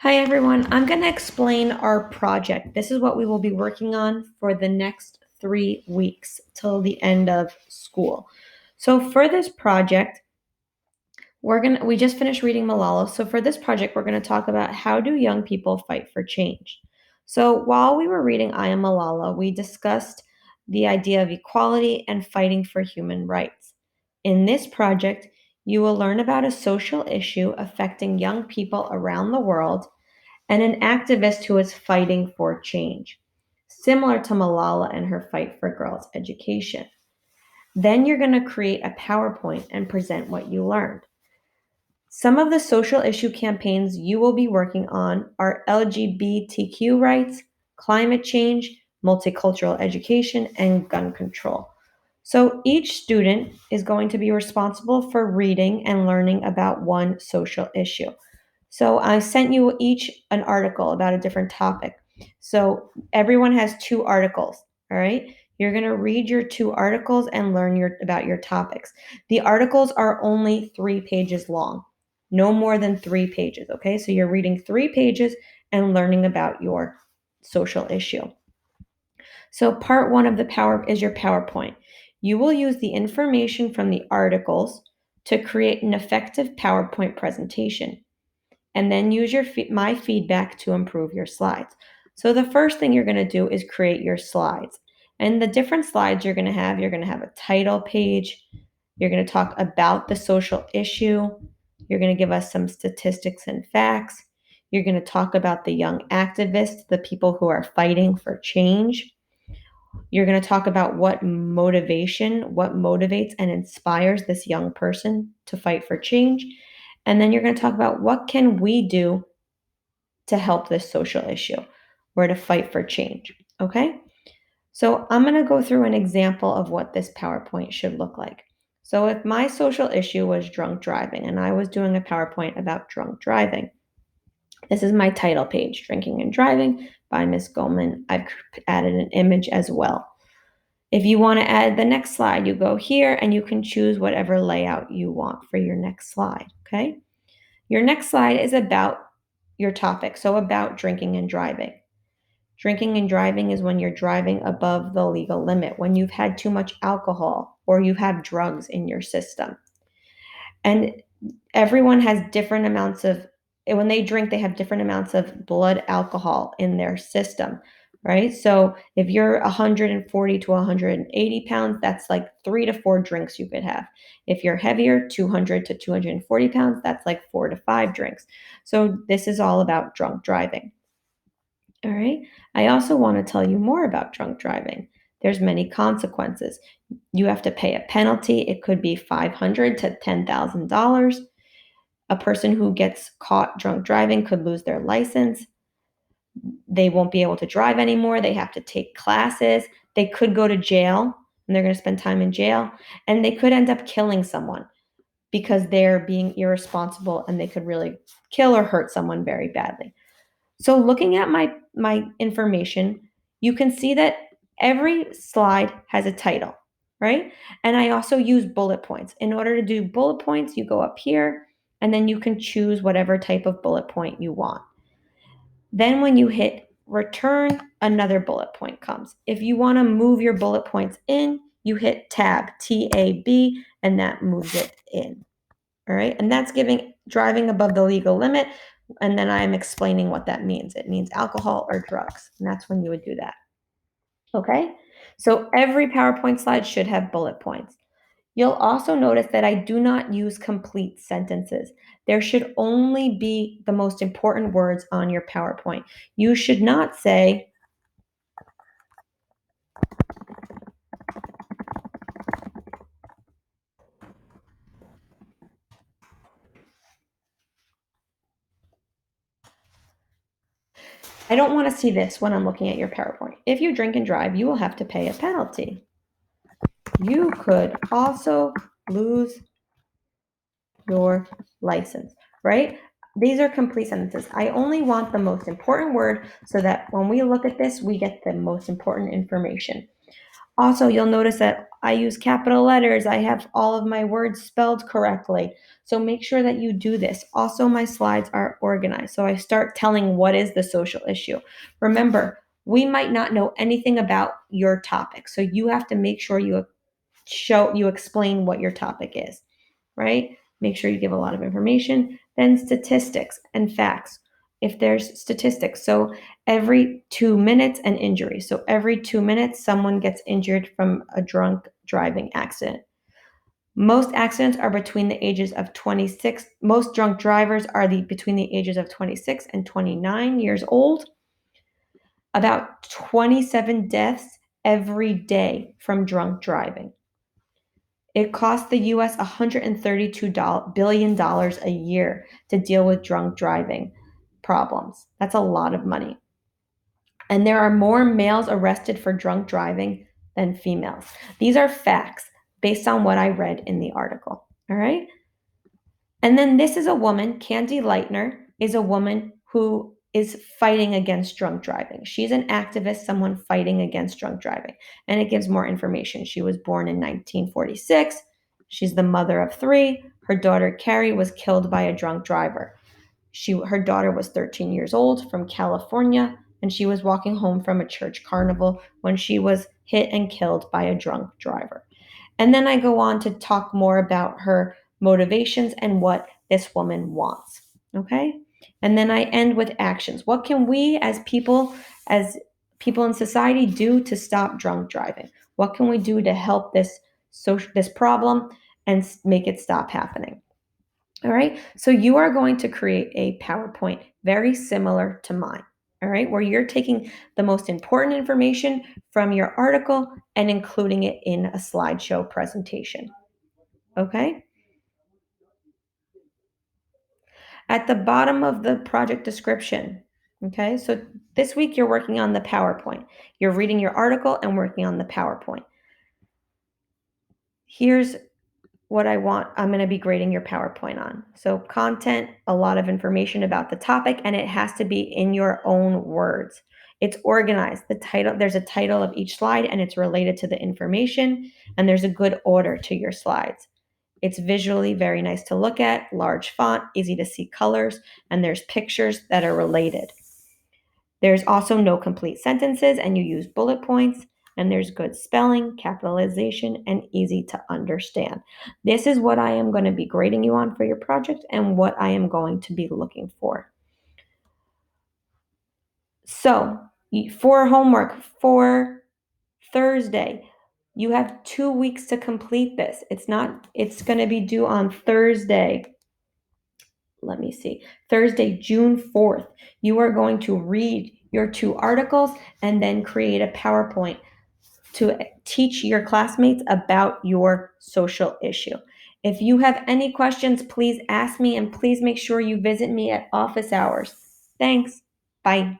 Hi everyone, I'm going to explain our project. This is what we will be working on for the next 3 weeks till the end of school. So for this project, we just finished reading Malala. So for this project, we're going to talk about how do young people fight for change. So while we were reading I Am Malala, we discussed the idea of equality and fighting for human rights. In this project, you will learn about a social issue affecting young people around the world and an activist who is fighting for change, similar to Malala and her fight for girls' education. Then you're going to create a PowerPoint and present what you learned. Some of the social issue campaigns you will be working on are LGBTQ rights, climate change, multicultural education, and gun control. So each student is going to be responsible for reading and learning about one social issue. So I sent you each an article about a different topic. So everyone has two articles, all right? You're going to read your two articles and learn about your topics. The articles are only 3 pages long. No more than 3 pages, okay? So you're reading 3 pages and learning about your social issue. So part 1 of the power is your PowerPoint. You will use the information from the articles to create an effective PowerPoint presentation and then use my feedback to improve your slides. So the first thing you're going to do is create your slides. And the different slides you're going to have a title page, you're going to talk about the social issue, you're going to give us some statistics and facts, you're going to talk about the young activists, the people who are fighting for change. You're going to talk about what motivates and inspires this young person to fight for change. And then you're going to talk about what can we do to help this social issue or to fight for change. Okay? So I'm going to go through an example of what this PowerPoint should look like. So if my social issue was drunk driving and I was doing a PowerPoint about drunk driving, this is my title page, Drinking and Driving by Ms. Goldman. I've added an image as well. If you want to add the next slide, you go here and you can choose whatever layout you want for your next slide, okay? Your next slide is about your topic, so about drinking and driving. Drinking and driving is when you're driving above the legal limit, when you've had too much alcohol or you have drugs in your system. And everyone has different amounts of, when they drink, they have different amounts of blood alcohol in their system, right? So if you're 140 to 180 pounds, that's like 3 to 4 drinks you could have. If you're heavier, 200 to 240 pounds, that's like 4 to 5 drinks. So this is all about drunk driving. All right. I also want to tell you more about drunk driving. There's many consequences. You have to pay a penalty. It could be $500 to $10,000. A person who gets caught drunk driving could lose their license. They won't be able to drive anymore. They have to take classes. They could go to jail and they're going to spend time in jail. And they could end up killing someone because they're being irresponsible and they could really kill or hurt someone very badly. So looking at my information, you can see that every slide has a title, right? And I also use bullet points. In order to do bullet points, you go up here and then you can choose whatever type of bullet point you want. Then when you hit return, another bullet point comes. If you want to move your bullet points in, you hit tab, T-A-B, and that moves it in. All right. And that's giving driving above the legal limit. And then I'm explaining what that means. It means alcohol or drugs. And that's when you would do that. Okay. So every PowerPoint slide should have bullet points. You'll also notice that I do not use complete sentences. There should only be the most important words on your PowerPoint. You should not say, I don't want to see this when I'm looking at your PowerPoint. If you drink and drive, you will have to pay a penalty. You could also lose your license, right? These are complete sentences. I only want the most important word so that when we look at this, we get the most important information. Also, you'll notice that I use capital letters. I have all of my words spelled correctly. So make sure that you do this. Also, my slides are organized. So I start telling what is the social issue. Remember, we might not know anything about your topic. So you have to make sure you explain what your topic is, right? Make sure you give a lot of information. Then statistics and facts. If there's statistics, so every 2 minutes an injury. So every 2 minutes someone gets injured from a drunk driving accident. Most accidents are between the ages of 26. Most drunk drivers are between the ages of 26 and 29 years old. About 27 deaths every day from drunk driving. It costs the US $132 billion a year to deal with drunk driving problems. That's a lot of money. And there are more males arrested for drunk driving than females. These are facts based on what I read in the article. All right. And then this is a woman, Candy Lightner, is a woman who is fighting against drunk driving. She's an activist, someone fighting against drunk driving. And it gives more information. She was born in 1946. She's the mother of 3. Her daughter, Carrie, was killed by a drunk driver. Her daughter was 13 years old from California, and she was walking home from a church carnival when she was hit and killed by a drunk driver. And then I go on to talk more about her motivations and what this woman wants. Okay? And then I end with actions. What can we as people in society do to stop drunk driving? What can we do to help this problem and make it stop happening? All right. So you are going to create a PowerPoint very similar to mine. All right. Where you're taking the most important information from your article and including it in a slideshow presentation. Okay. At the bottom of the project description. Okay. So this week you're working on the PowerPoint. You're reading your article and working on the PowerPoint. Here's what I'm going to be grading your PowerPoint on. So content, a lot of information about the topic, and it has to be in your own words. It's organized. There's a title of each slide and it's related to the information, and there's a good order to your slides. It's visually very nice to look at, large font, easy to see colors, and there's pictures that are related. There's also no complete sentences, and you use bullet points, and there's good spelling, capitalization, and easy to understand. This is what I am going to be grading you on for your project and what I am going to be looking for. So, for homework for Thursday, you have 2 weeks to complete this. It's going to be due on Thursday. Let me see. Thursday, June 4th. You are going to read your 2 articles and then create a PowerPoint to teach your classmates about your social issue. If you have any questions, please ask me, and please make sure you visit me at office hours. Thanks. Bye.